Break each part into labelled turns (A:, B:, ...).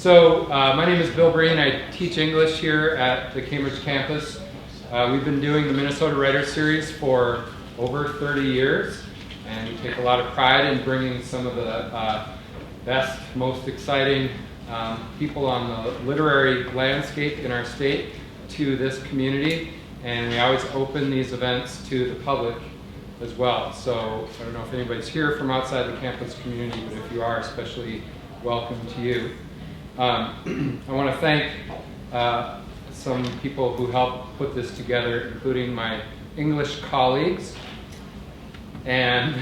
A: My name is Bill Breen. I teach English here at the Cambridge campus. We've been doing the Minnesota Writers Series for over 30 years, and we take a lot of pride in bringing some of the best, most exciting people on the literary landscape in our state to this community, and we always open these events to the public as well. So I don't know if anybody's here from outside the campus community, but if you are, especially welcome to you. I want to thank some people who helped put this together, including my English colleagues, and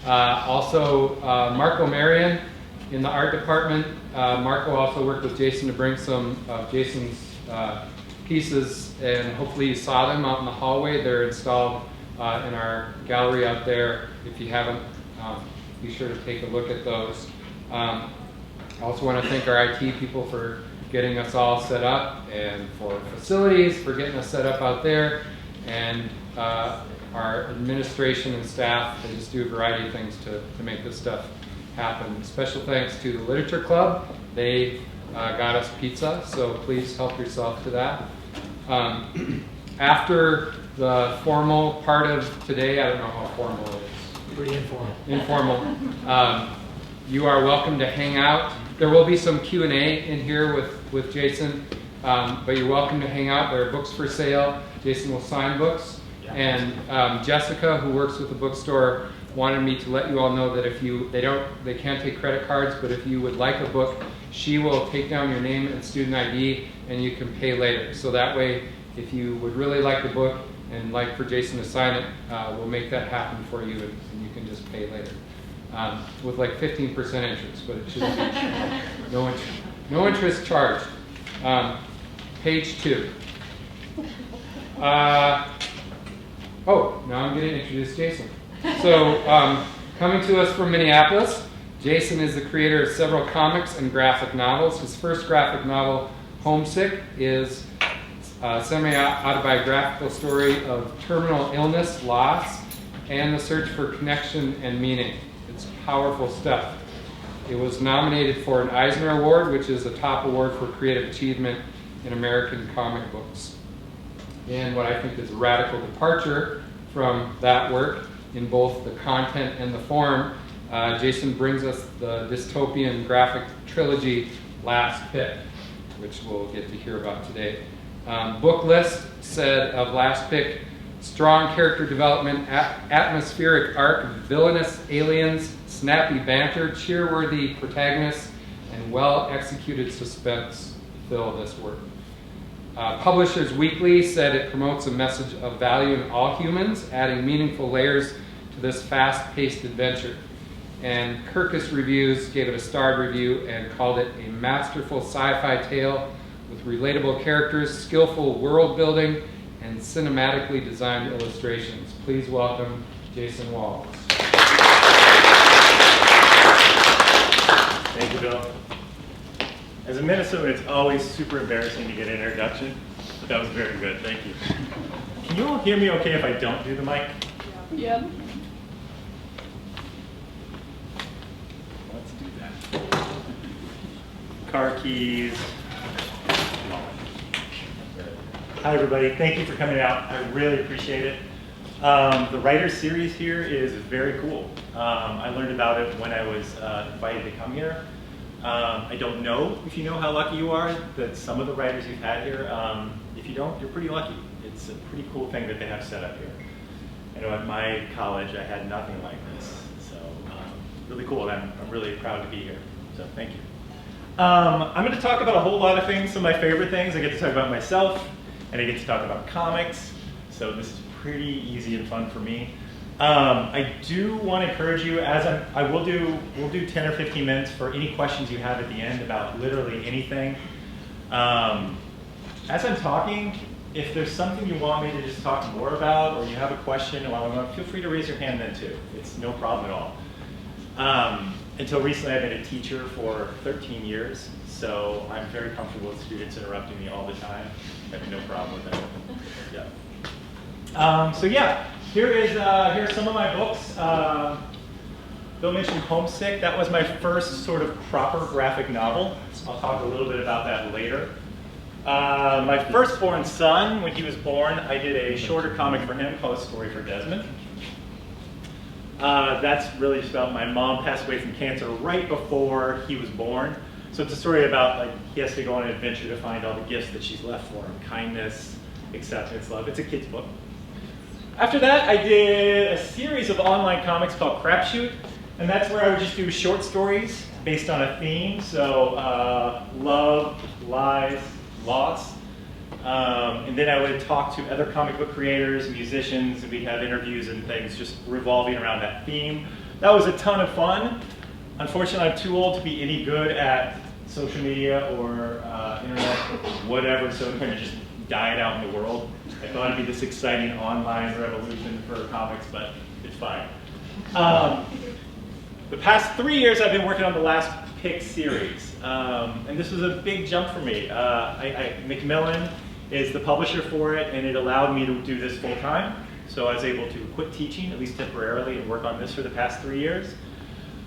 A: also Marco Marion in the art department. Marco also worked with Jason to bring some of Jason's pieces, and hopefully you saw them out in the hallway. They're installed in our gallery out there. If you haven't, be sure to take a look at those. I also want to thank our IT people for getting us all set up, and for facilities, for getting us set up out there, and our administration and staff. They just do a variety of things to make this stuff happen. Special thanks to the Literature Club. They got us pizza, so please help yourself to that. After the formal part of today, I don't know how formal it is.
B: Pretty informal.
A: Informal. You are welcome to hang out. There will be some Q&A in here with Jason, but you're welcome to hang out. There are books for sale. Jason will sign books. Yeah. And Jessica, who works with the bookstore, wanted me to let you all know that if they can't take credit cards, but if you would like a book, she will take down your name and student ID, and you can pay later. So that way, if you would really like the book and like for Jason to sign it, we'll make that happen for you, and you can just pay later. With like 15% interest, but it shouldn't be no interest charged. Page 2. Now I'm going to introduce Jason. So, coming to us from Minneapolis, Jason is the creator of several comics and graphic novels. His first graphic novel, Homesick, is a semi-autobiographical story of terminal illness, loss, and the search for connection and meaning. It's powerful stuff. It was nominated for an Eisner Award, which is a top award for creative achievement in American comic books. And what I think is a radical departure from that work in both the content and the form, Jason brings us the dystopian graphic trilogy Last Pick, which we'll get to hear about today. Book list said of Last Pick: strong character development, atmospheric arc, villainous aliens, snappy banter, cheer-worthy protagonists, and well-executed suspense fill this work. Publishers Weekly said it promotes a message of value in all humans, adding meaningful layers to this fast-paced adventure. And Kirkus Reviews gave it a starred review and called it a masterful sci-fi tale with relatable characters, skillful world building, and cinematically designed illustrations. Please welcome Jason Walz.
C: Thank you, Bill. As a Minnesotan, it's always super embarrassing to get an introduction, but that was very good. Thank you. Can you all hear me okay if I don't do the mic?
D: Yeah.
C: Let's do that. Car keys. Hi, everybody. Thank you for coming out. I really appreciate it. The Writers Series here is very cool. I learned about it when I was invited to come here. I don't know if you know how lucky you are that some of the writers you've had here, if you don't, you're pretty lucky. It's a pretty cool thing that they have set up here. I know at my college I had nothing like this, so really cool, and I'm really proud to be here, so thank you. I'm going to talk about a whole lot of things. Some of my favorite things. I get to talk about myself, and I get to talk about comics, so this is pretty easy and fun for me. I do want to encourage you, we'll do 10 or 15 minutes for any questions you have at the end about literally anything. As I'm talking, if there's something you want me to just talk more about, or you have a question while I'm on, feel free to raise your hand then too. It's no problem at all. Until recently, I've been a teacher for 13 years, so I'm very comfortable with students interrupting me all the time. I have no problem with that. Yeah. So yeah, here are some of my books. Bill mentioned Homesick. That was my first sort of proper graphic novel. I'll talk a little bit about that later. My firstborn son, when he was born, I did a shorter comic for him called A Story for Desmond. That's really just about my mom passed away from cancer right before he was born. So it's a story about like he has to go on an adventure to find all the gifts that she's left for him, kindness, acceptance, love. It's a kid's book. After that, I did a series of online comics called Crapshoot, and that's where I would just do short stories based on a theme. So love, lies, loss. And then I would talk to other comic book creators, musicians, and we'd have interviews and things just revolving around that theme. That was a ton of fun. Unfortunately, I'm too old to be any good at social media or internet, whatever, so I'm going to just die it out in the world. I thought it'd be this exciting online revolution for comics, but it's fine. The past 3 years, I've been working on the Last Pick series, and this was a big jump for me. Macmillan is the publisher for it, and it allowed me to do this full time. So I was able to quit teaching, at least temporarily, and work on this for the past 3 years.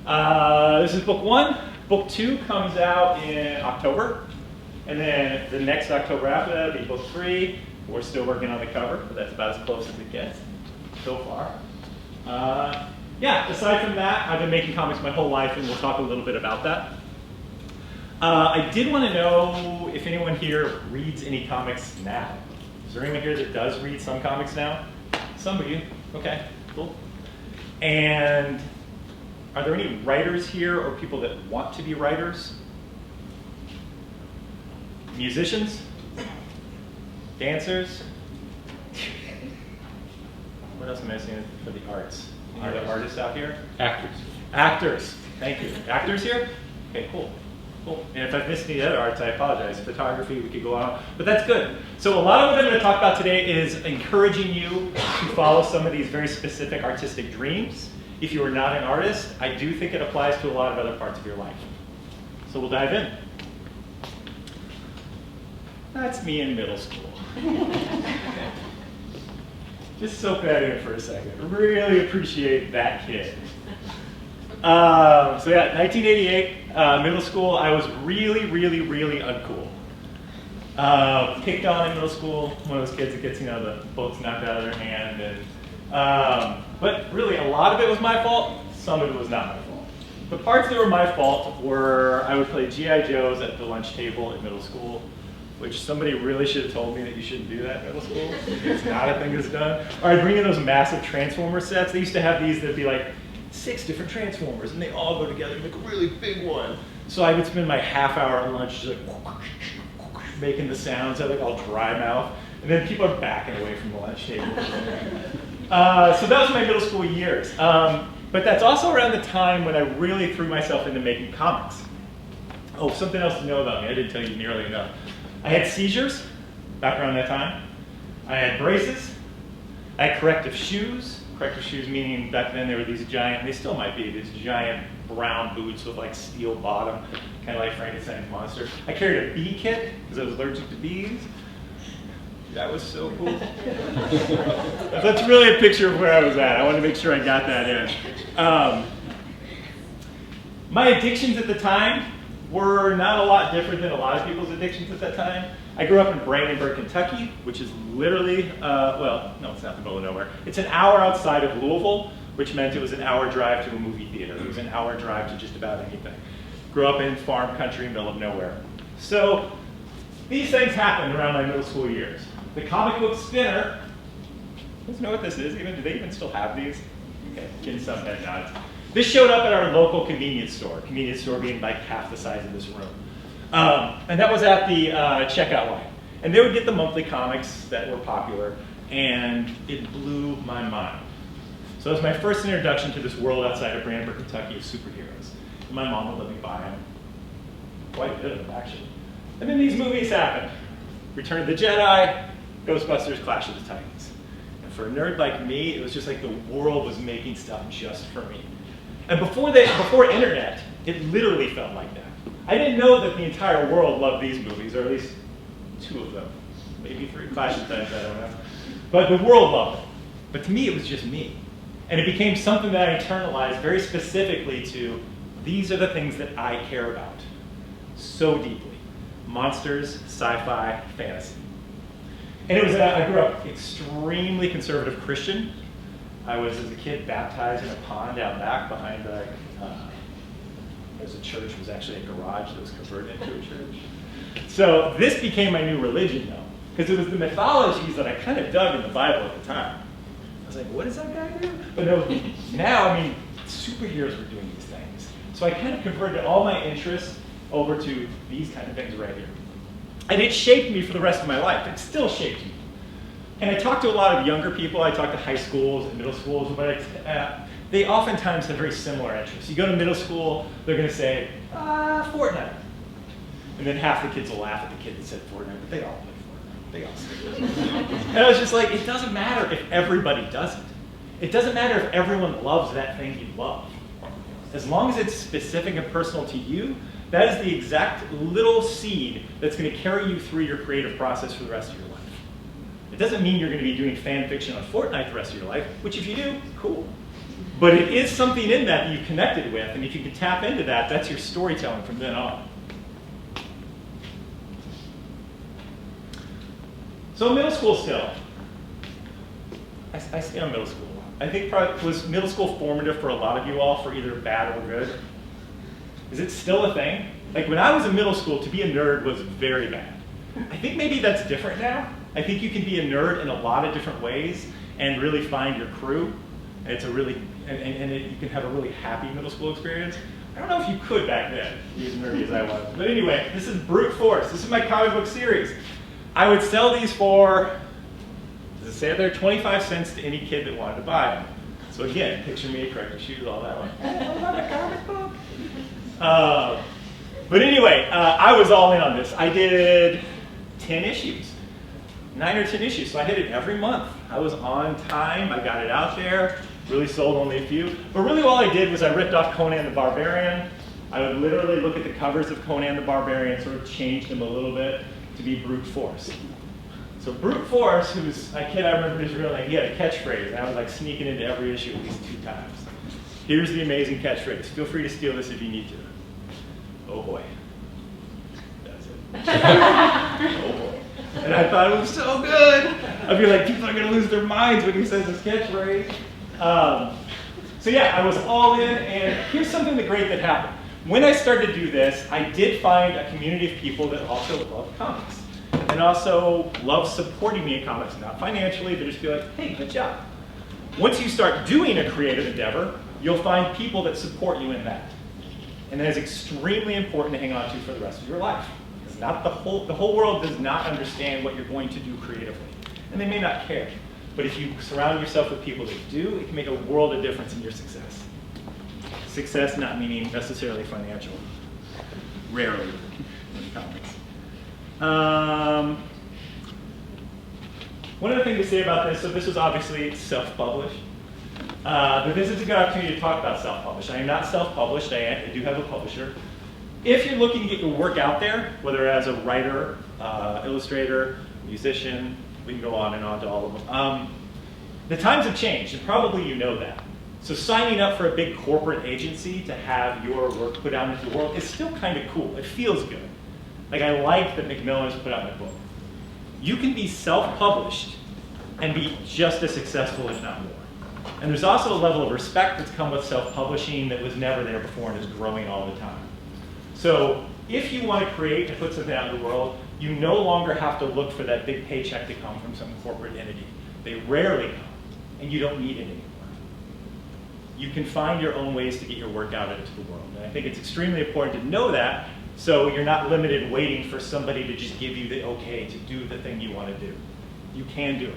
C: This is book 1. Book 2 comes out in October, and then the next October after that will be book 3. We're still working on the cover, but that's about as close as it gets so far. Yeah, aside from that, I've been making comics my whole life, and we'll talk a little bit about that. I did want to know if anyone here reads any comics now. Is there anyone here that does read some comics now? Some of you. Okay, cool. And are there any writers here or people that want to be writers? Musicians? Dancers? What else am I missing for the arts? Any other artists out here?
A: Actors.
C: Actors. Thank you. Actors here? Okay, cool. Cool. And if I've missed any other arts, I apologize. Photography, we could go on. But that's good. So a lot of what I'm going to talk about today is encouraging you to follow some of these very specific artistic dreams. If you are not an artist, I do think it applies to a lot of other parts of your life. So we'll dive in. That's me in middle school. Just soak that in for a second. Really appreciate that kid. So yeah, 1988, middle school, I was really, really, really uncool. Picked on in middle school, one of those kids that gets, the books knocked out of their hand. And, but really, a lot of it was my fault, some of it was not my fault. The parts that were my fault were, I would play G.I. Joes at the lunch table in middle school, which somebody really should have told me that you shouldn't do that in middle school. It's not a thing that's done. Or I'd bring in those massive Transformer sets. They used to have these that'd be like 6 different Transformers, and they all go together and make a really big one. So I would spend my half hour at lunch just like making the sounds, I like all dry mouth, and then people are backing away from the lunch table. So that was my middle school years. But that's also around the time when I really threw myself into making comics. Oh, something else to know about me, I didn't tell you nearly enough. I had seizures back around that time. I had braces. I had corrective shoes. Corrective shoes meaning back then they were these giant, they still might be, these giant brown boots with like steel bottom, kind of like Frankenstein's monster. I carried a bee kit because I was allergic to bees. That was so cool. That's really a picture of where I was at. I wanted to make sure I got that in. My addictions at the time were not a lot different than a lot of people's addictions at that time. I grew up in Brandenburg, Kentucky, which is literally, well, no, it's not the middle of nowhere. It's an hour outside of Louisville, which meant it was an hour drive to a movie theater. It was an hour drive to just about anything. Grew up in farm country, middle of nowhere. So these things happened around my middle school years. The comic book spinner, you guys know what this is? Do they even still have these? Okay, getting some head nods. This showed up at our local convenience store being like half the size of this room. And that was at the checkout line. And they would get the monthly comics that were popular, and it blew my mind. So it was my first introduction to this world outside of Brandenburg, Kentucky of superheroes. And my mom would let me buy them. Quite a bit of them, actually. And then these movies happened. Return of the Jedi, Ghostbusters, Clash of the Titans. And for a nerd like me, it was just like the world was making stuff just for me. And before internet, it literally felt like that. I didn't know that the entire world loved these movies, or at least 2 of them. Maybe 3, Clash of the Titans, I don't know. But the world loved it. But to me, it was just me. And it became something that I internalized very specifically to, these are the things that I care about so deeply. Monsters, sci-fi, fantasy. And it was, I grew up extremely conservative Christian. I was, as a kid, baptized in a pond out back behind there's a church, it was actually a garage that was converted into a church. So this became my new religion, though, because it was the mythologies that I kind of dug in the Bible at the time. I was like, what does that guy do? But no, now, I mean, superheroes were doing these things. So I kind of converted all my interests over to these kind of things right here. And it shaped me for the rest of my life. It still shapes me. And I talk to a lot of younger people. I talk to high schools and middle schools, but they oftentimes have very similar interests. You go to middle school, they're going to say, Fortnite. And then half the kids will laugh at the kid that said Fortnite, but they all play Fortnite. They all stick with it. And I was just like, it doesn't matter if everybody does it. It doesn't matter if everyone loves that thing you love. As long as it's specific and personal to you, that is the exact little seed that's going to carry you through your creative process for the rest of your life. It doesn't mean you're going to be doing fan fiction on Fortnite the rest of your life, which if you do, cool. But it is something in that you connected with, and if you can tap into that, that's your storytelling from then on. So middle school still. I stay on middle school. I think probably was middle school formative for a lot of you all for either bad or good? Is it still a thing? Like when I was in middle school, to be a nerd was very bad. I think maybe that's different now. I think you can be a nerd in a lot of different ways and really find your crew. And it's a really, you can have a really happy middle school experience. I don't know if you could back then, be as nerdy as I was. But anyway, this is Brute Force. This is my comic book series. I would sell these for, does it say there, 25 cents to any kid that wanted to buy them. So again, picture me, corrective shoes, all that one. I love a comic book. But anyway, I was all in on this. I did 10 issues. 9 or 10 issues, so I hit it every month. I was on time, I got it out there, really sold only a few. But really all I did was I ripped off Conan the Barbarian. I would literally look at the covers of Conan the Barbarian, sort of changed them a little bit to be Brute Force. So Brute Force, who's a kid I remember his real name, he had a catchphrase, and I was like sneaking into every issue at least 2 times. Here's the amazing catchphrase. Feel free to steal this if you need to. Oh boy. That's it. Oh boy. And I thought it was so good. I'd be like, people are going to lose their minds when he says his catchphrase. So yeah, I was all in, and here's something great that happened. When I started to do this, I did find a community of people that also love comics. And also love supporting me in comics, not financially, but just be like, hey, good job. Once you start doing a creative endeavor, you'll find people that support you in that. And that is extremely important to hang on to for the rest of your life. Because not the whole world does not understand what you're going to do creatively. And they may not care. But if you surround yourself with people that do, it can make a world of difference in your success. Success not meaning necessarily financial. Rarely in comics. One other thing to say about this, so this was obviously self-published. But this is a good opportunity to talk about self-published. I am not self-published, I do have a publisher. If you're looking to get your work out there, whether as a writer, illustrator, musician, we can go on and on to all of them. The times have changed, and probably you know that. So signing up for a big corporate agency to have your work put out into the world is still kind of cool. It feels good. Like I like that Macmillan's put out my book. You can be self-published and be just as successful, if not more. And there's also a level of respect that's come with self-publishing that was never there before and is growing all the time. So if you want to create and put something out in the world, you no longer have to look for that big paycheck to come from some corporate entity. They rarely come, and you don't need it anymore. You can find your own ways to get your work out into the world. And I think it's extremely important to know that, so you're not limited waiting for somebody to just give you the okay to do the thing you want to do. You can do it.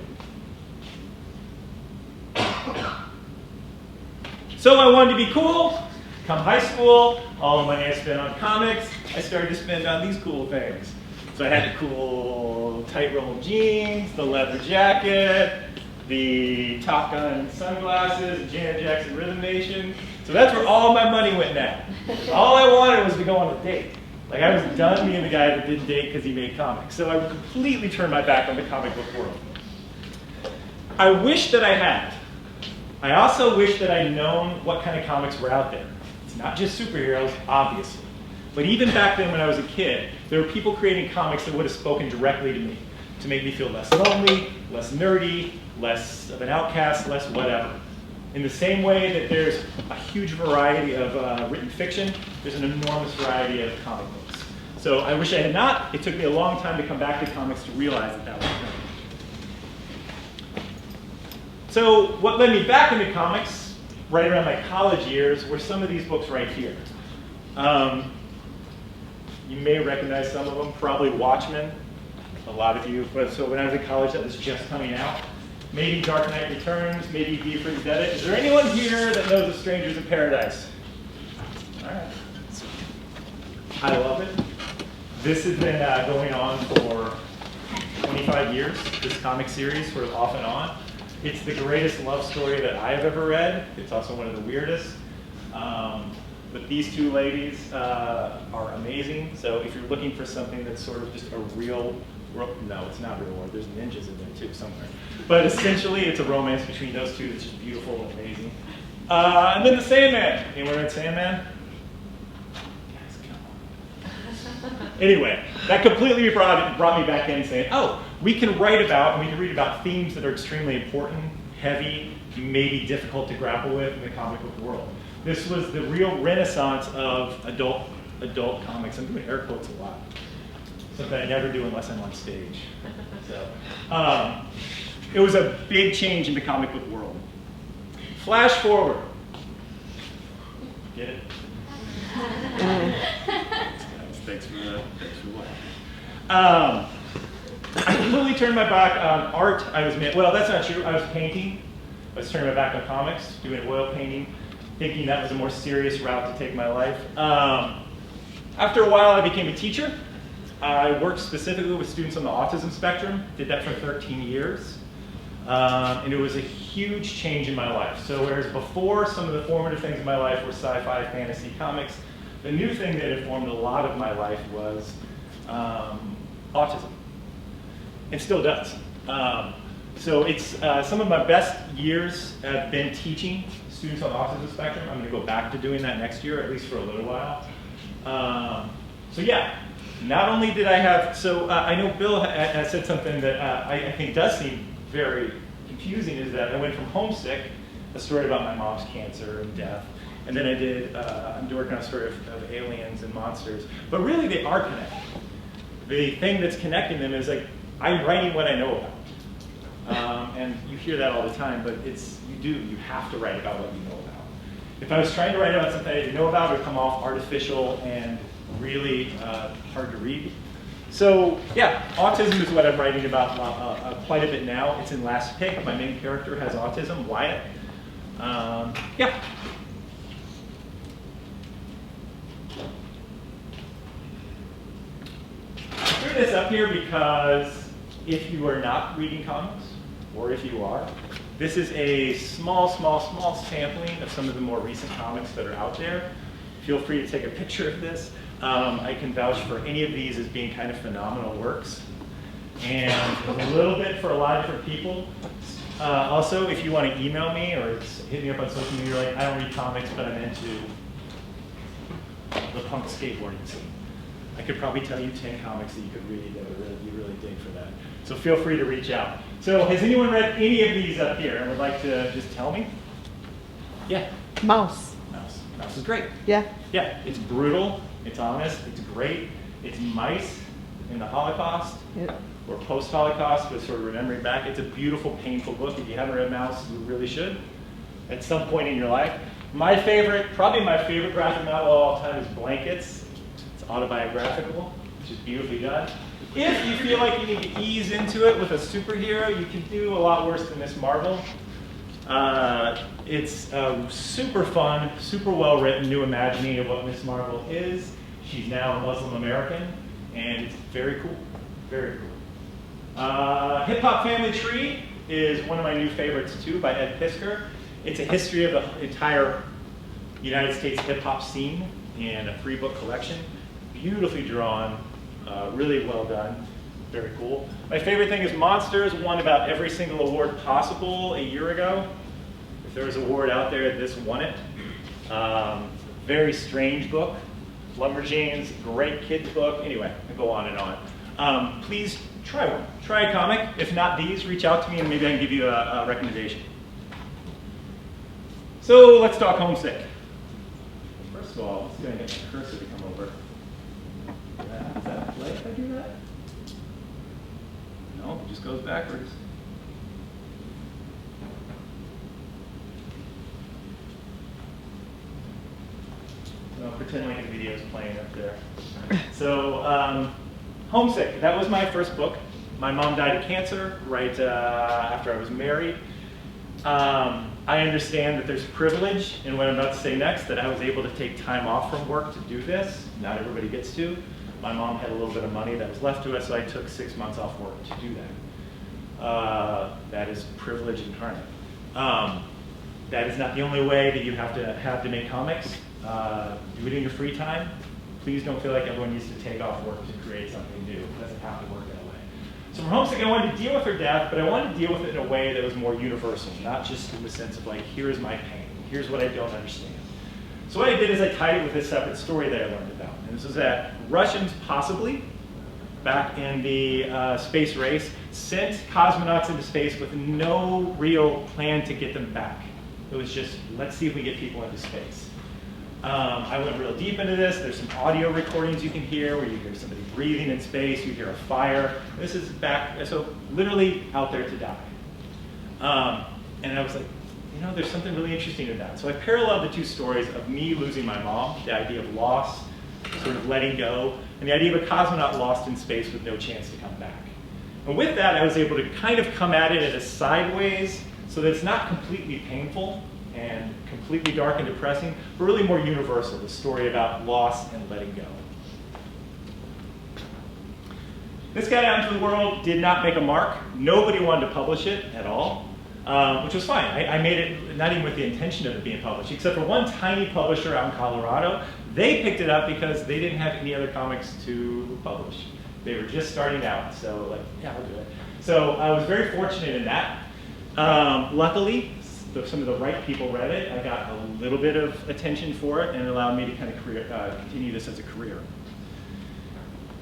C: So I wanted to be cool. Come high school, all the money I spent on comics, I started to spend on these cool things. So I had the cool tight rolled jeans, the leather jacket, the Top Gun sunglasses, the Janet Jackson Rhythm Nation. So that's where all my money went now. All I wanted was to go on a date. Like I was done being the guy that didn't date because he made comics. So I completely turned my back on the comic book world. I wish that I had. I also wish that I'd known what kind of comics were out there. It's not just superheroes, obviously. But even back then when I was a kid, there were people creating comics that would have spoken directly to me, to make me feel less lonely, less nerdy, less of an outcast, less whatever. In the same way that there's a huge variety of written fiction, there's an enormous variety of comic books. So I wish I had not. It took me a long time to come back to comics to realize that that was coming. So what led me back into comics, right around my college years, were some of these books right here. You may recognize some of them, probably Watchmen, a lot of you. So when I was in college, that was just coming out. Maybe Dark Knight Returns, maybe V for Vendetta. Is there anyone here that knows of Strangers in Paradise? All right. I love it. This has been going on for 25 years, this comic series, sort of off and on. It's the greatest love story that I have ever read. It's also one of the weirdest. But these two ladies are amazing. So if you're looking for something that's sort of just a real, no, it's not real world. There's ninjas in there too somewhere. But essentially, it's a romance between those two that's just beautiful and amazing. And then the Sandman. Anyone read Sandman? Anyway, that completely brought me back in saying, oh, we can write about and we can read about themes that are extremely important, heavy, maybe difficult to grapple with in the comic book world. This was the real renaissance of adult comics. I'm doing air quotes a lot. Something I never do unless I'm on stage. So, it was a big change in the comic book world. Flash forward. Get it? Thanks for that. I completely turned my back on art. Well, that's not true. I was painting. I was turning my back on comics, doing oil painting, thinking that was a more serious route to take my life. After a while, I became a teacher. I worked specifically with students on the autism spectrum. Did that for 13 years. And it was a huge change in my life. So whereas before, some of the formative things in my life were sci-fi, fantasy, comics, the new thing that informed a lot of my life was autism. It still does. So it's some of my best years have been teaching students on the autism spectrum. I'm going to go back to doing that next year, at least for a little while. So yeah, not only did I have, so I know Bill has said something that I think does seem very confusing, is that I went from Homesick, a story about my mom's cancer and death, and then I'm working on a story of aliens and monsters, but really they are connected. The thing that's connecting them is like, I'm writing what I know about. And you hear that all the time, but you have to write about what you know about. If I was trying to write about something I didn't know about, it would come off artificial and really hard to read. So yeah, autism is what I'm writing about quite a bit now. It's in Last Pick. My main character has autism, Wyatt. Yeah. I threw this up here because if you are not reading comics, or if you are, this is a small sampling of some of the more recent comics that are out there. Feel free to take a picture of this. I can vouch for any of these as being kind of phenomenal works. And a little bit for a lot of different people. Also, if you want to email me or hit me up on social media, like, I don't read comics, but I'm into the punk skateboarding scene. I could probably tell you 10 comics that you could read that you really dig for that. So feel free to reach out. So has anyone read any of these up here and would like to just tell me? Yeah.
B: Mouse.
C: Mouse is great.
B: Yeah.
C: Yeah, it's brutal, it's honest, it's great. It's mice in the Holocaust, or post-Holocaust, but sort of remembering back. It's a beautiful, painful book. If you haven't read Mouse, you really should at some point in your life. Probably my favorite graphic novel of all time is Blankets. It's autobiographical, which is beautifully done. If you feel like you need to ease into it with a superhero, you can do a lot worse than Miss Marvel. It's super fun, super well written, new imagining of what Miss Marvel is. She's now a Muslim American, and it's very cool, very cool. Hip Hop Family Tree is one of my new favorites too, by Ed Piskor. It's a history of the entire United States hip hop scene in a 3-book collection. Beautifully drawn, really well done, very cool. My favorite thing is Monsters, won about every single award possible a year ago. If there was a award out there, this won it. Very strange book. Lumberjanes, great kids book. Anyway, I go on and on. Please try one. Try a comic. If not these, reach out to me and maybe I can give you a recommendation. So let's talk Homesick. First of all, let's go ahead and get my cursor to come over. Does that play if I do that? No, it just goes backwards. I'll pretend like the video is playing up there. So, Homesick, that was my first book. My mom died of cancer right after I was married. I understand that there's privilege in what I'm about to say next, that I was able to take time off from work to do this. Not everybody gets to. My mom had a little bit of money that was left to us, so I took 6 months off work to do that. That is privilege incarnate. That is not the only way that you have to make comics. Do it in your free time. Please don't feel like everyone needs to take off work to create something new. It doesn't have to work that way. So for Homesick, I wanted to deal with her death, but I wanted to deal with it in a way that was more universal, not just in the sense of like, here's my pain, here's what I don't understand. So what I did is I tied it with a separate story that I learned about. And this was that Russians possibly, back in the space race, sent cosmonauts into space with no real plan to get them back. It was just, let's see if we get people into space. I went real deep into this. There's some audio recordings you can hear where you hear somebody breathing in space, you hear a fire. This is back, so literally out there to die. And I was like, you know, there's something really interesting in that. So I paralleled the two stories of me losing my mom, the idea of loss, sort of letting go, and the idea of a cosmonaut lost in space with no chance to come back. And with that, I was able to kind of come at it at a sideways so that it's not completely painful and completely dark and depressing, but really more universal, the story about loss and letting go. This got out into the world, did not make a mark. Nobody wanted to publish it at all, which was fine. I made it not even with the intention of it being published, except for one tiny publisher out in Colorado. They picked it up because they didn't have any other comics to publish. They were just starting out, so like, yeah, I'll do it. So I was very fortunate in that. Luckily, some of the right people read it. I got a little bit of attention for it, and it allowed me to kind of continue this as a career.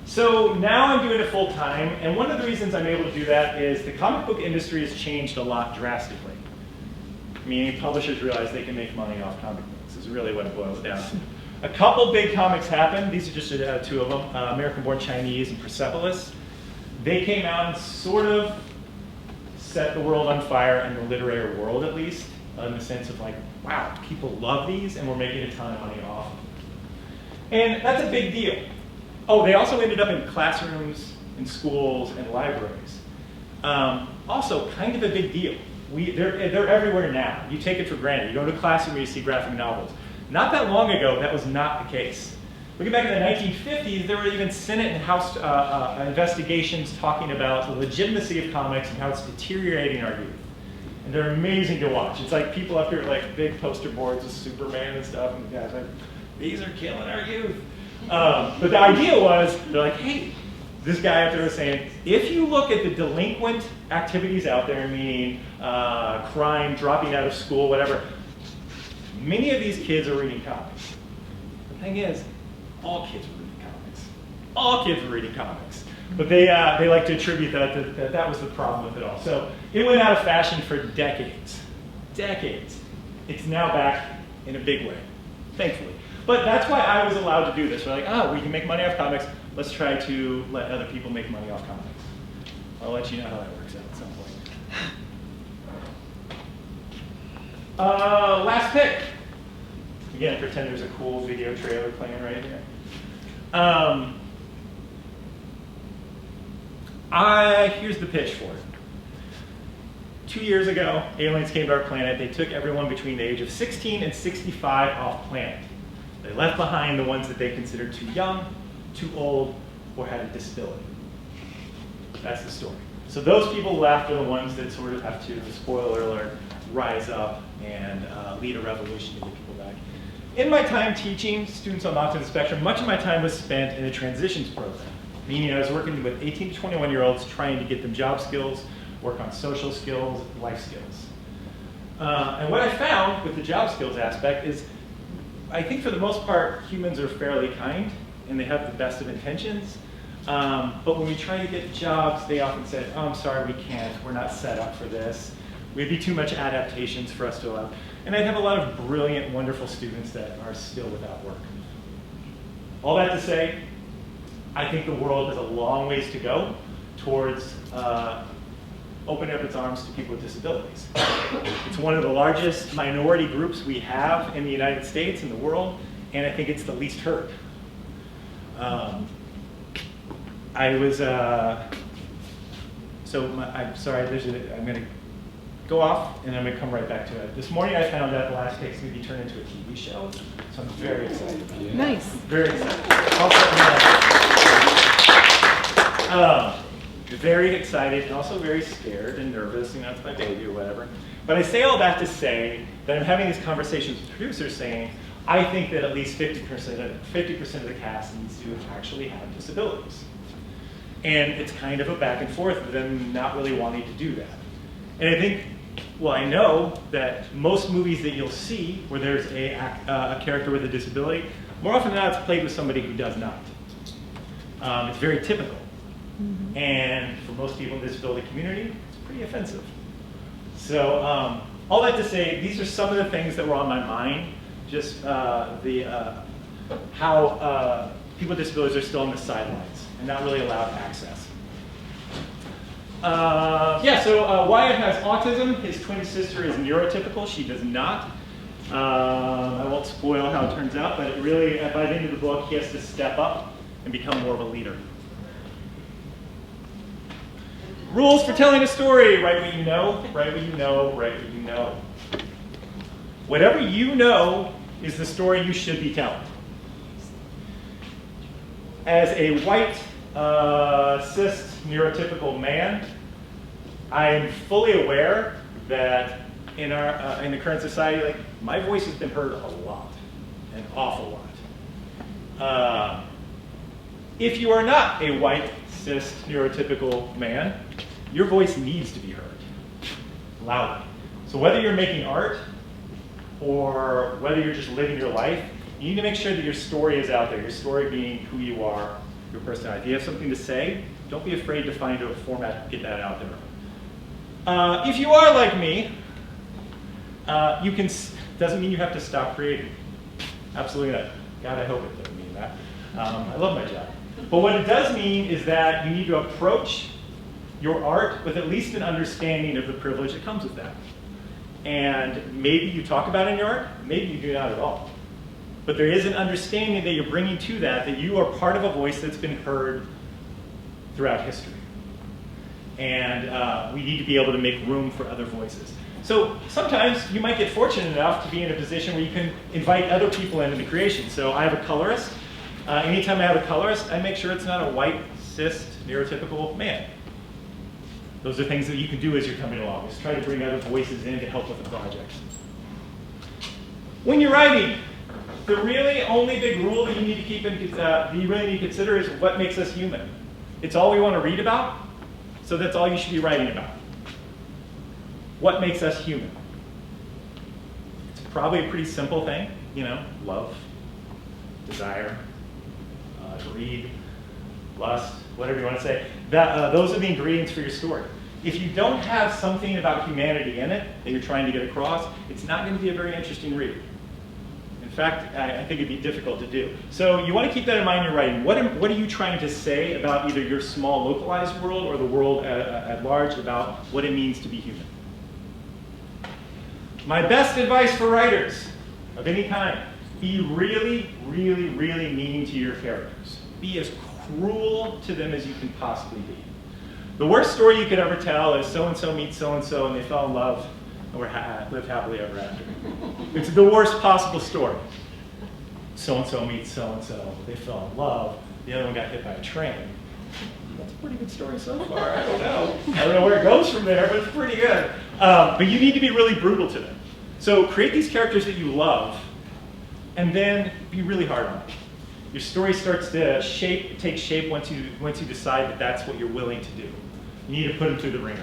C: So now I'm doing it full time, and one of the reasons I'm able to do that is the comic book industry has changed a lot drastically. Meaning publishers realize they can make money off comic books, is really what it boils down to. A couple big comics happened. These are just two of them, American-Born Chinese and Persepolis. They came out and sort of set the world on fire, in the literary world at least, in the sense of like, wow, people love these and we're making a ton of money off of them. And that's a big deal. Oh, they also ended up in classrooms, in schools, and libraries. Also, kind of a big deal. They're everywhere now. You take it for granted. You go to a classroom and you see graphic novels. Not that long ago, that was not the case. Looking back in the 1950s, there were even Senate and House investigations talking about the legitimacy of comics and how it's deteriorating our youth. And they're amazing to watch. It's like people up here with like big poster boards with Superman and stuff, and the guys like, these are killing our youth. But the idea was, they're like, hey, this guy up there was saying, if you look at the delinquent activities out there, meaning crime, dropping out of school, whatever, many of these kids are reading comics. The thing is, all kids were reading comics. All kids were reading comics. But they like to attribute that was the problem with it all. So it went out of fashion for decades. Decades. It's now back in a big way, thankfully. But that's why I was allowed to do this. We're like, oh, we can make money off comics. Let's try to let other people make money off comics. I'll let you know how that works out at some point. Last pick. Again, pretend there's a cool video trailer playing right here. Here's the pitch for it. 2 years ago, aliens came to our planet. They took everyone between the age of 16 and 65 off planet. They left behind the ones that they considered too young, too old, or had a disability. That's the story. So those people left are the ones that sort of have to, spoiler alert, rise up and lead a revolution to get people back. In my time teaching students on autism spectrum, much of my time was spent in a transitions program, meaning I was working with 18 to 21-year-olds trying to get them job skills, work on social skills, life skills. And what I found with the job skills aspect is, I think for the most part, humans are fairly kind and they have the best of intentions. But when we try to get jobs, they often say, oh, I'm sorry, we can't. We're not set up for this. We'd be too much adaptations for us to allow. And I'd have a lot of brilliant, wonderful students that are still without work. All that to say, I think the world has a long ways to go towards opening up its arms to people with disabilities. It's one of the largest minority groups we have in the United States, in the world, and I think it's the least heard. I'm sorry, I'm going to go off and I'm going to come right back to it. This morning I found out The Last Take's going to be turned into a TV show, so I'm very excited about it.
B: Nice.
C: Very excited. Very excited and also very scared and nervous, it's my baby or whatever. But I say all that to say that I'm having these conversations with producers saying, I think that at least 50% of the cast needs to actually have disabilities. And it's kind of a back and forth of them not really wanting to do that. And I think, well, I know that most movies that you'll see where there's a character with a disability, more often than not it's played with somebody who does not. It's very typical. Mm-hmm. And for most people in the disability community, it's pretty offensive. So all that to say, these are some of the things that were on my mind, just how people with disabilities are still on the sidelines and not really allowed access. Wyatt has autism. His twin sister is neurotypical. She does not. I won't spoil how it turns out, but it really, by the end of the book, he has to step up and become more of a leader. Rules for telling a story: write what you know, write what you know, write what you know. Whatever you know is the story you should be telling. As a white, cis, neurotypical man, I am fully aware that in the current society, my voice has been heard a lot, an awful lot. If you are not a white, cis, neurotypical man, your voice needs to be heard loudly. So whether you're making art or whether you're just living your life, you need to make sure that your story is out there, your story being who you are, your personality. If you have something to say, don't be afraid to find a format to get that out there. If you are like me, doesn't mean you have to stop creating. Absolutely not. God, I hope it doesn't mean that. I love my job. But what it does mean is that you need to approach your art with at least an understanding of the privilege that comes with that. And maybe you talk about it in your art, maybe you do not at all. But there is an understanding that you're bringing to that you are part of a voice that's been heard throughout history. And we need to be able to make room for other voices. So sometimes you might get fortunate enough to be in a position where you can invite other people into the creation. So I have a colorist. Anytime I have a colorist, I make sure it's not a white, cis, neurotypical man. Those are things that you can do as you're coming along. Just try to bring other voices in to help with the project. When you're writing, the really only big rule that you need to keep in, that you really need to consider is what makes us human. It's all we want to read about, so that's all you should be writing about. What makes us human? It's probably a pretty simple thing, love, desire, greed, lust, whatever you want to say. Those are the ingredients for your story. If you don't have something about humanity in it that you're trying to get across, it's not going to be a very interesting read. In fact, I think it'd be difficult to do. So you want to keep that in mind in your writing. What are you trying to say about either your small localized world or the world at large about what it means to be human? My best advice for writers of any kind: be really, really, really mean to your characters. Be as cruel to them as you can possibly be. The worst story you could ever tell is so-and-so meets so-and-so and they fell in love and lived happily ever after. It's the worst possible story. So-and-so meets so-and-so, they fell in love, the other one got hit by a train. That's a pretty good story so far. I don't know where it goes from there, but it's pretty good. But you need to be really brutal to them. So create these characters that you love, and then be really hard on them. Your story starts to take shape once you decide that that's what you're willing to do. You need to put them through the ringer.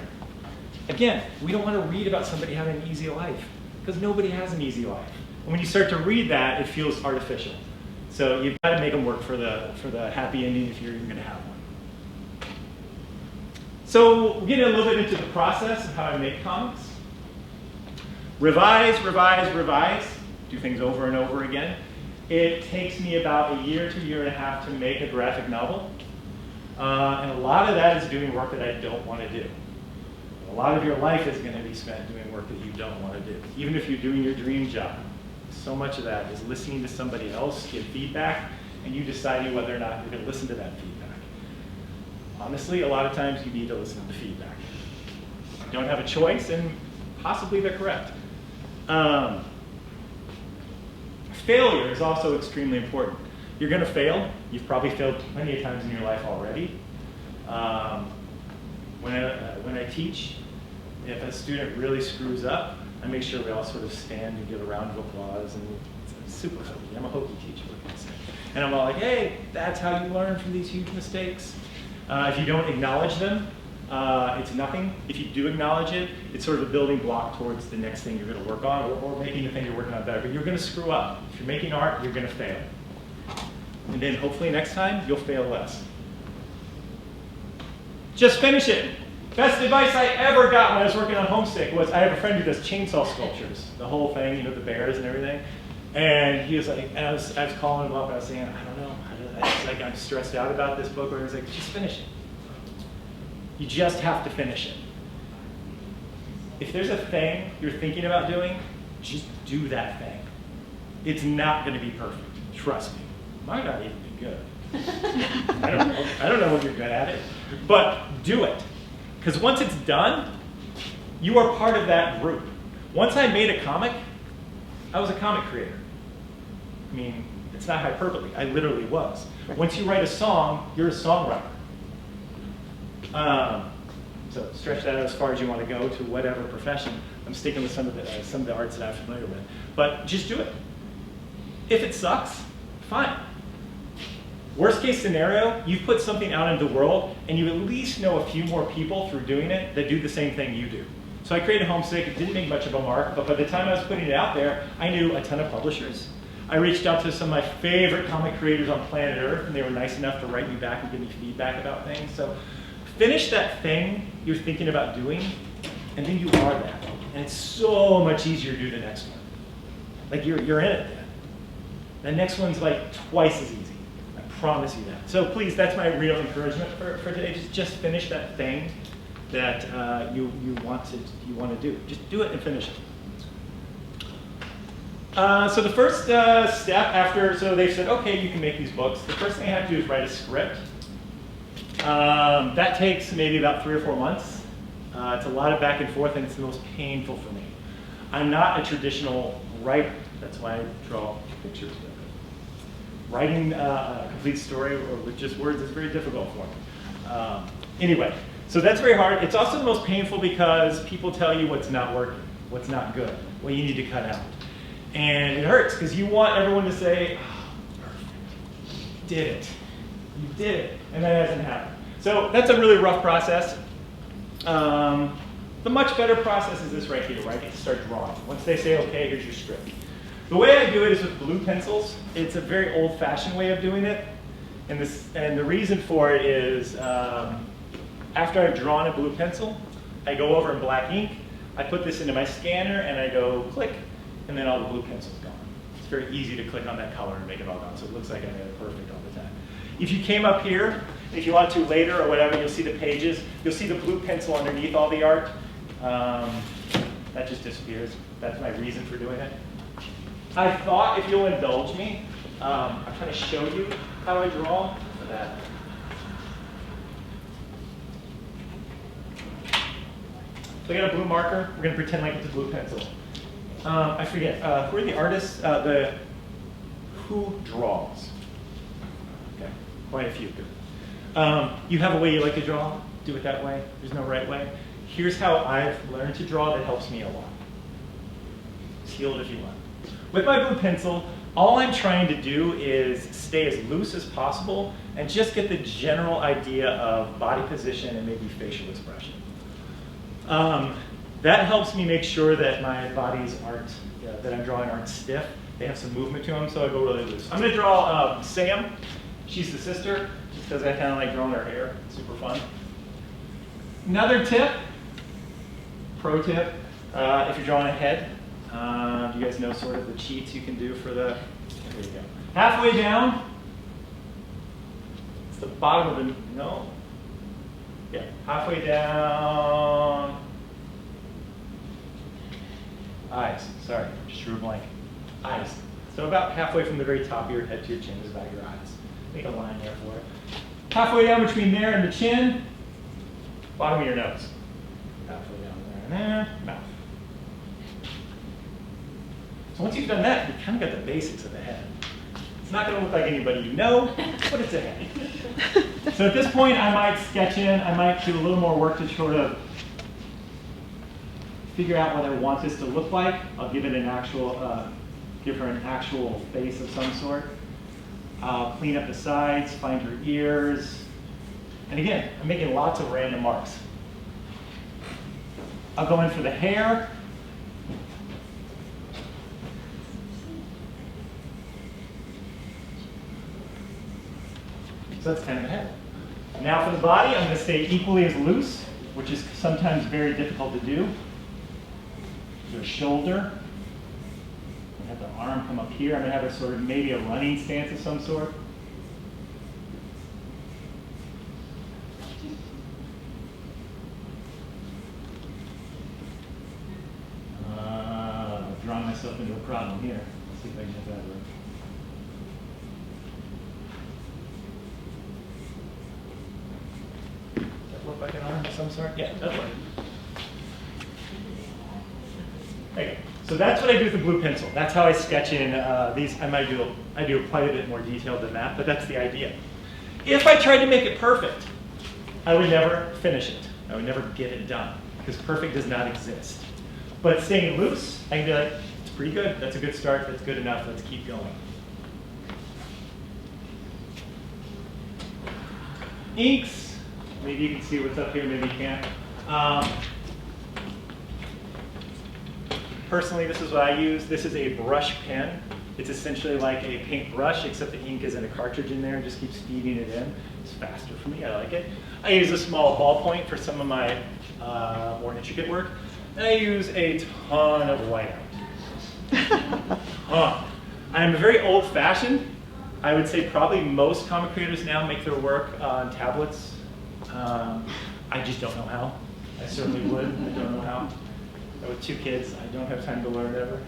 C: Again, we don't want to read about somebody having an easy life, because nobody has an easy life. And when you start to read that, it feels artificial. So you've got to make them work for the happy ending if you're even going to have one. So we're getting a little bit into the process of how I make comics. Revise, revise, revise. Do things over and over again. It takes me about a year to a year and a half to make a graphic novel. And a lot of that is doing work that I don't want to do. A lot of your life is going to be spent doing work that you don't want to do. Even if you're doing your dream job, so much of that is listening to somebody else give feedback and you deciding whether or not you're going to listen to that feedback. Honestly, a lot of times you need to listen to feedback. You don't have a choice, and possibly they're correct. Failure is also extremely important. You're going to fail. You've probably failed plenty of times in your life already. When I teach, if a student really screws up, I make sure we all sort of stand and give a round of applause. And it's super hokey. I'm a hokey teacher, what can I say? And I'm all like, hey, that's how you learn from these huge mistakes. If you don't acknowledge them, it's nothing. If you do acknowledge it, it's sort of a building block towards the next thing you're going to work on, or making the thing you're working on better. But you're going to screw up. If you're making art, you're going to fail. And then hopefully next time, you'll fail less. Just finish it. Best advice I ever got when I was working on Homesick was, I have a friend who does chainsaw sculptures, the whole thing, you know, the bears and everything. And he was like, and I was calling him up and I was saying, I don't know, I'm stressed out about this book. Or he was like, just finish it. You just have to finish it. If there's a thing you're thinking about doing, just do that thing. It's not going to be perfect. Trust me. It might not even be good. I don't know when you're good at it. But do it. Because once it's done, you are part of that group. Once I made a comic, I was a comic creator. I mean, it's not hyperbole. I literally was. Once you write a song, you're a songwriter. So stretch that out as far as you want to go to whatever profession. I'm sticking with some of the arts that I'm familiar with. But just do it. If it sucks, fine. Worst case scenario, you've put something out into the world and you at least know a few more people through doing it that do the same thing you do. So I created Homesick. It didn't make much of a mark, but by the time I was putting it out there, I knew a ton of publishers. I reached out to some of my favorite comic creators on planet Earth, and they were nice enough to write me back and give me feedback about things. So finish that thing you're thinking about doing, and then you are that. And it's so much easier to do the next one. Like you're in it then. The next one's like twice as easy. I promise you that. So please, that's my real encouragement for today. Just finish that thing that you want to do. Just do it and finish it. So the first step after, so they said, okay, you can make these books. The first thing I have to do is write a script. That takes maybe about 3 or 4 months. It's a lot of back and forth, and it's the most painful for me. I'm not a traditional writer. That's why I draw pictures. Writing a complete story or with just words is very difficult for me. Anyway, so that's very hard. It's also the most painful because people tell you what's not working, what's not good, what you need to cut out. And it hurts because you want everyone to say, oh, perfect, you did it. You did it. And that hasn't happened. So that's a really rough process. The much better process is this right here, right? You start drawing. Once they say, okay, here's your script. The way I do it is with blue pencils. It's a very old-fashioned way of doing it. And the reason for it is after I've drawn a blue pencil, I go over in black ink, I put this into my scanner, and I go click, and then all the blue pencil's gone. It's very easy to click on that color and make it all gone, so it looks like I made it perfect all the time. If you came up here, if you want to later or whatever, you'll see the pages. You'll see the blue pencil underneath all the art. That just disappears. That's my reason for doing it. I thought, if you'll indulge me, I'm trying to show you how I draw for that. So I got a blue marker. We're going to pretend like it's a blue pencil. I forget, who are the artists? Who draws? Okay, quite a few. You have a way you like to draw? Do it that way. There's no right way. Here's how I've learned to draw that helps me a lot. Steal it if you want. With my blue pencil, all I'm trying to do is stay as loose as possible and just get the general idea of body position and maybe facial expression. That helps me make sure that my bodies aren't, that I'm drawing aren't stiff. They have some movement to them, so I go really loose. I'm going to draw Sam. She's the sister, just because I kind of like drawing her hair. It's super fun. Another tip, pro tip, if you're drawing a head, you guys know sort of the cheats you can do for the, there you go. Halfway down, it's the bottom of the, no, yeah, halfway down, eyes, sorry, just drew a blank, eyes. So about halfway from the very top of your head to your chin is about your eyes. Make a line there for it. Halfway down between there and the chin, bottom of your nose. Halfway down there and there, mouth. So once you've done that, you kind of got the basics of the head. It's not going to look like anybody you know, but it's a head. So at this point, I might sketch in, I might do a little more work to sort of figure out what I want this to look like. I'll give it an actual, give her an actual face of some sort. I'll clean up the sides, find her ears. And again, I'm making lots of random marks. I'll go in for the hair. So that's kind of the head. Now for the body, I'm going to stay equally as loose, which is sometimes very difficult to do. The shoulder. I'm going to have the arm come up here. I'm going to have a sort of maybe a running stance of some sort. I've drawn myself into a problem here. Let's see if I can get that right. Look like an arm of some sort? Yeah, that's right. Okay, so that's what I do with the blue pencil. That's how I sketch in these. I do quite a bit more detailed than that, but that's the idea. If I tried to make it perfect, I would never finish it. I would never get it done, because perfect does not exist. But staying loose, I can be like, it's pretty good. That's a good start. That's good enough. Let's keep going. Inks. Maybe you can see what's up here, maybe you can't. Personally, this is what I use. This is a brush pen. It's essentially like a paint brush, except the ink is in a cartridge in there and just keeps feeding it in. It's faster for me, I like it. I use a small ballpoint for some of my more intricate work. And I use a ton of whiteout. I'm very old-fashioned. I would say probably most comic creators now make their work on tablets. I just don't know how. I certainly would. I don't know how. With 2 kids, I don't have time to learn ever.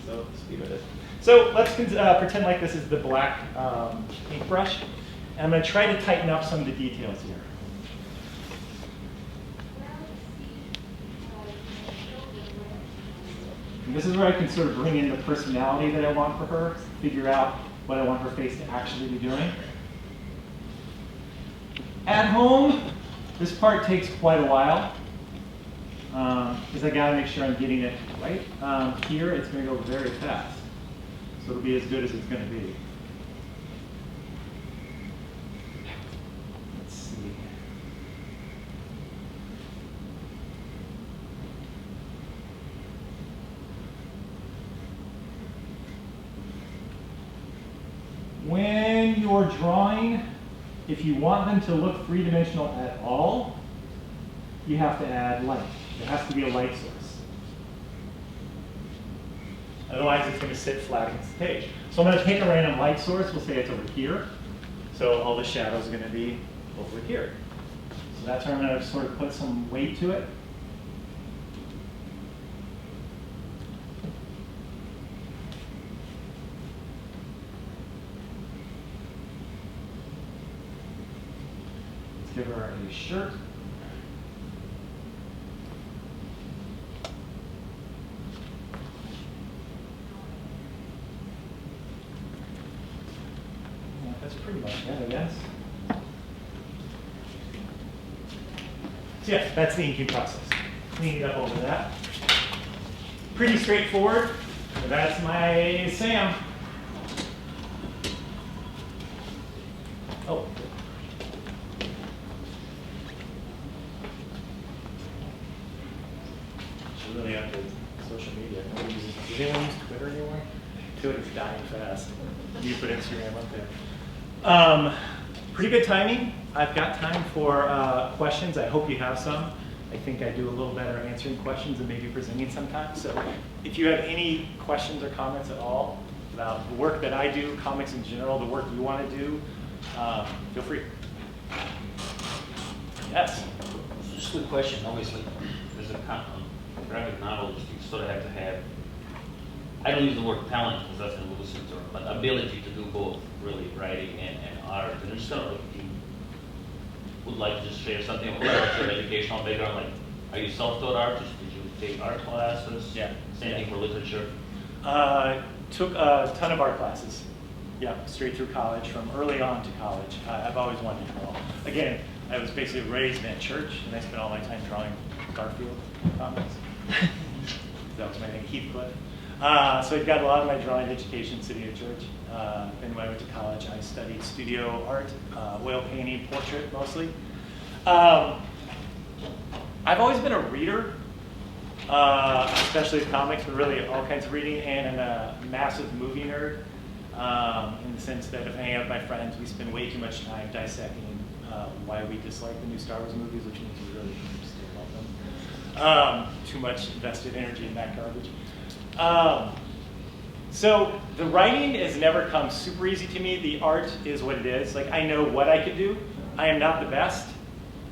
C: So let's leave it. So let's pretend like this is the black paintbrush. And I'm going to try to tighten up some of the details here. And this is where I can sort of bring in the personality that I want for her, figure out what I want her face to actually be doing. At home, this part takes quite a while, because I gotta make sure I'm getting it right. Here, it's gonna go very fast, so it'll be as good as it's gonna be. Let's see. When you're drawing, if you want them to look three-dimensional at all, you have to add light. There has to be a light source. Otherwise, it's going to sit flat against the page. So I'm going to take a random light source. We'll say it's over here. So all the shadows are going to be over here. So that's where I'm going to sort of put some weight to it. Give her a shirt. Yeah, that's pretty much it, I guess. So yeah, that's the inking process. Cleaning up over that. Pretty straightforward. So that's my Sam. Oh. dying fast. You put Instagram up there. Pretty good timing. I've got time for questions. I hope you have some. I think I do a little better answering questions than maybe presenting sometimes. So if you have any questions or comments at all about the work that I do, comics in general, the work you want to do, feel free. Yes?
B: Just a quick question. Obviously, as a graphic novelist, you sort of have to have, I don't use the word talent because that's an elusive term, but ability to do both, really, writing and art. And I'm just kind of like, if you would like to just share something about your educational background, like, are you self-taught artist? Did you take art classes?
C: Yeah.
B: Same thing for literature?
C: Took a ton of art classes. Yeah, straight through college, from early on to college. I've always wanted to draw. Again, I was basically raised in a church, and I spent all my time drawing Garfield comics. That was my name, Heathcliff. So I got a lot of my drawing education sitting at church. Then when I went to college, I studied studio art, oil painting, portrait mostly. I've always been a reader, especially comics, but really all kinds of reading, and I'm a massive movie nerd in the sense that if I hang out with my friends, we spend way too much time dissecting why we dislike the new Star Wars movies, which means we really just don't love them. Too much invested energy in that garbage. So the writing has never come super easy to me. The art is what it is. Like, I know what I could do. I am not the best.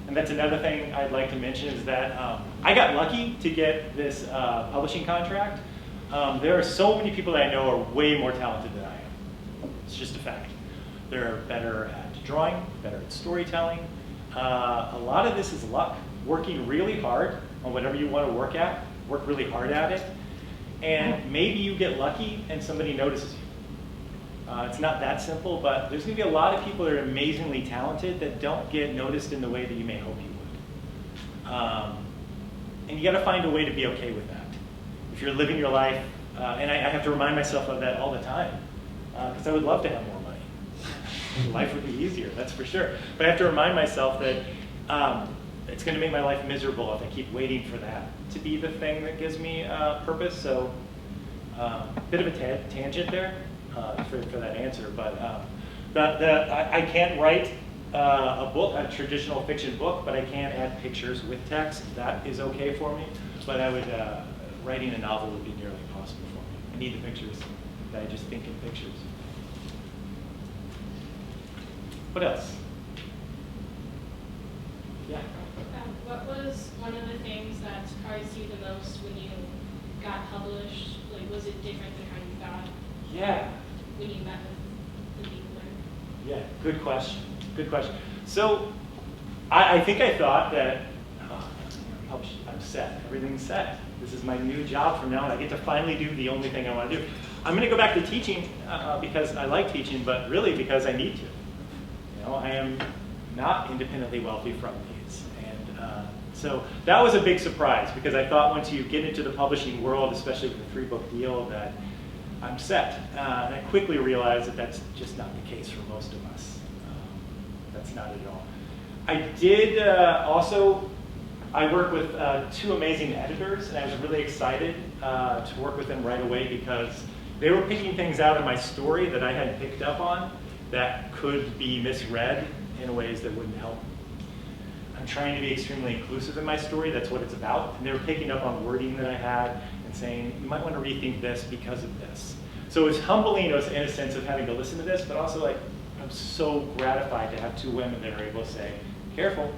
C: And that's another thing I'd like to mention is that I got lucky to get this publishing contract. There are so many people that I know are way more talented than I am. It's just a fact. They're better at drawing, better at storytelling. A lot of this is luck. Working really hard on whatever you want to work at. Work really hard at it. And maybe you get lucky and somebody notices you. It's not that simple, but there's going to be a lot of people that are amazingly talented that don't get noticed in the way that you may hope you would. And you got to find a way to be okay with that. If you're living your life, and I have to remind myself of that all the time, because I would love to have more money. Life would be easier, that's for sure. But I have to remind myself that it's going to make my life miserable if I keep waiting for that to be the thing that gives me purpose. So a bit of a tangent there for that answer. But I can't write a book, a traditional fiction book, but I can add pictures with text. That is okay for me. But I would, writing a novel would be nearly impossible for me. I need the pictures. I just think in pictures. What else? Yeah.
D: What was one of the things that surprised you the most when you got published? Like, was it different than how you thought?
C: Yeah.
D: When you met with the people there?
C: Yeah, good question. Good question. So, I think I thought that I'm set. Everything's set. This is my new job from now on. I get to finally do the only thing I want to do. I'm going to go back to teaching because I like teaching, but really because I need to. You know, I am not independently wealthy from these. And so that was a big surprise because I thought once you get into the publishing world, especially with a 3-book deal, that I'm set. And I quickly realized that that's just not the case for most of us. That's not at all. I did I work with 2 amazing editors, and I was really excited to work with them right away because they were picking things out in my story that I hadn't picked up on that could be misread in ways that wouldn't help. I'm trying to be extremely inclusive in my story. That's what it's about. And they were picking up on wording that I had and saying, you might want to rethink this because of this. So it was humbling in a sense of having to listen to this, but also like I'm so gratified to have 2 women that are able to say, careful,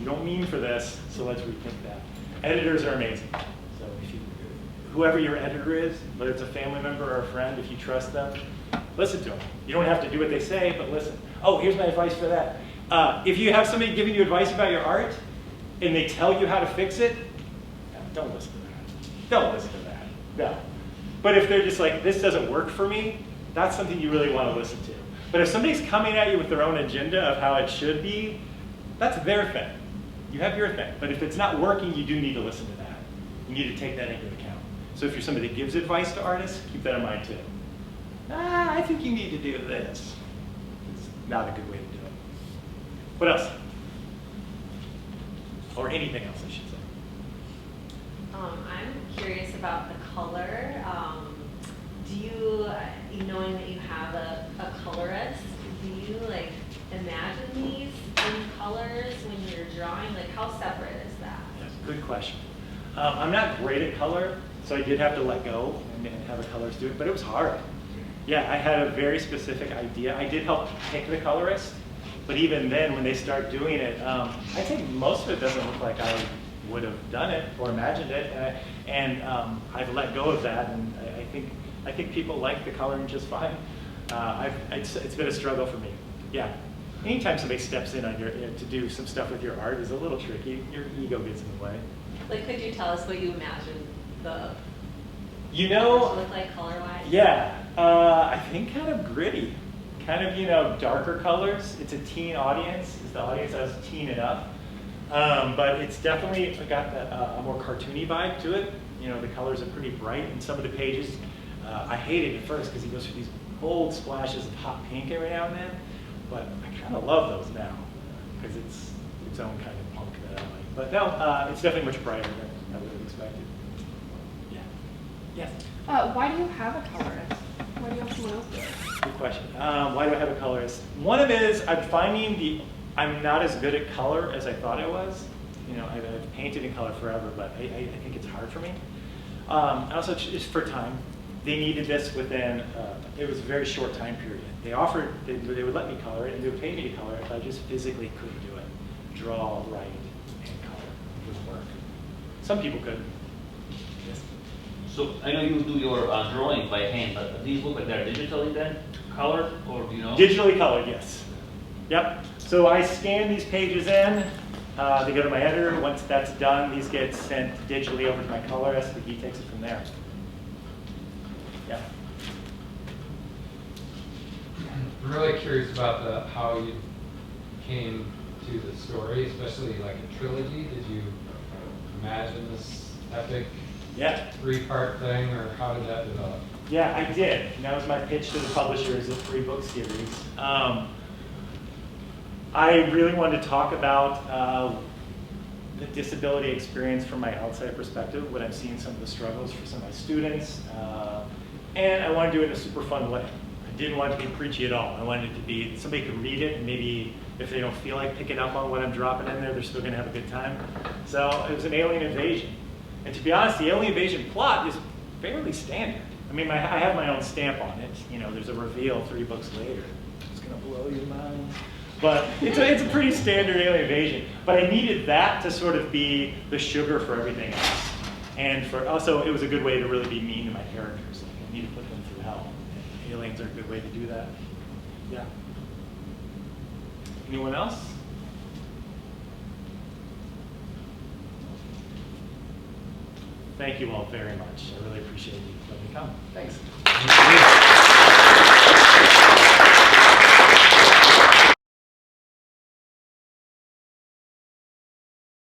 C: you don't mean for this, so let's rethink that. Editors are amazing. So whoever your editor is, whether it's a family member or a friend, if you trust them, listen to them. You don't have to do what they say, but listen. Oh, here's my advice for that. If you have somebody giving you advice about your art, and they tell you how to fix it, don't listen to that. Don't listen to that. No. But if they're just like, this doesn't work for me, that's something you really want to listen to. But if somebody's coming at you with their own agenda of how it should be, that's their thing. You have your thing. But if it's not working, you do need to listen to that. You need to take that into account. So if you're somebody that gives advice to artists, keep that in mind too. I think you need to do this. It's not a good way to do it. What else? Or anything else, I should say.
E: I'm curious about the color. do you, knowing that you have a colorist, do you like imagine these in colors when you're drawing? Like, how separate is that?
C: Yes, good question. I'm not great at color, so I did have to let go and have a colorist do it, but it was hard. Yeah, I had a very specific idea. I did help pick the colorist, but even then, when they start doing it, I think most of it doesn't look like I would have done it or imagined it, and I've let go of that, and I think people like the coloring just fine. It's been a struggle for me. Yeah, anytime somebody steps in on your to do some stuff with your art is a little tricky. Your ego gets in the way.
E: Like, could you tell us what you imagine the
C: You
E: colors
C: know,
E: look like color-wise?
C: yeah, I think kind of gritty, kind of darker colors. It's a teen audience. It's the audience I was teen enough. But it's definitely got a more cartoony vibe to it. The colors are pretty bright, and some of the pages, I hated at first because he goes through these bold splashes of hot pink every now and then, but I kind of love those now because it's its own kind of punk that I like. But no, it's definitely much brighter than I would have expected. Yeah. Yes.
F: Why do you have a colorist? Why do you have someone else do it?
C: Good question. Why do I have a colorist? One of it is I'm finding I'm not as good at color as I thought I was. I've painted in color forever, but I think it's hard for me. Also, it's for time. They needed this within, it was a very short time period. They would let me color it, and they would pay me to color it, but I just physically couldn't do it. Draw, write, and color. It wouldn't work. Some people could. Yes.
B: So I know you do your drawing by hand, but these look like they're digitally then colored, or do you know?
C: Digitally colored, yes. Yep. So I scan these pages in. They go to my editor. Once that's done, these get sent digitally over to my colorist, and he takes it from there. Yeah.
A: I'm really curious about how you came to the story, especially like a trilogy. Did you imagine this epic
C: Yeah.
A: 3-part thing, or how did that develop?
C: Yeah, I did. And that was my pitch to the publishers, a 3-book series. I really wanted to talk about the disability experience from my outside perspective, when I'm seeing some of the struggles for some of my students. And I wanted to do it in a super fun way. I didn't want it to be preachy at all. I wanted it to be, somebody could read it, and maybe if they don't feel like picking up on what I'm dropping in there, they're still going to have a good time. So it was an alien invasion. And to be honest, the alien invasion plot is fairly standard. I mean, I have my own stamp on it. There's a reveal 3 books later. It's going to blow your mind. But it's a pretty standard alien invasion. But I needed that to sort of be the sugar for everything else. And also, it was a good way to really be mean to my characters. I need to put them through hell. And aliens are a good way to do that. Yeah. Anyone else? Thank you all very much. I really appreciate you letting me come. Thanks.
A: Thank you.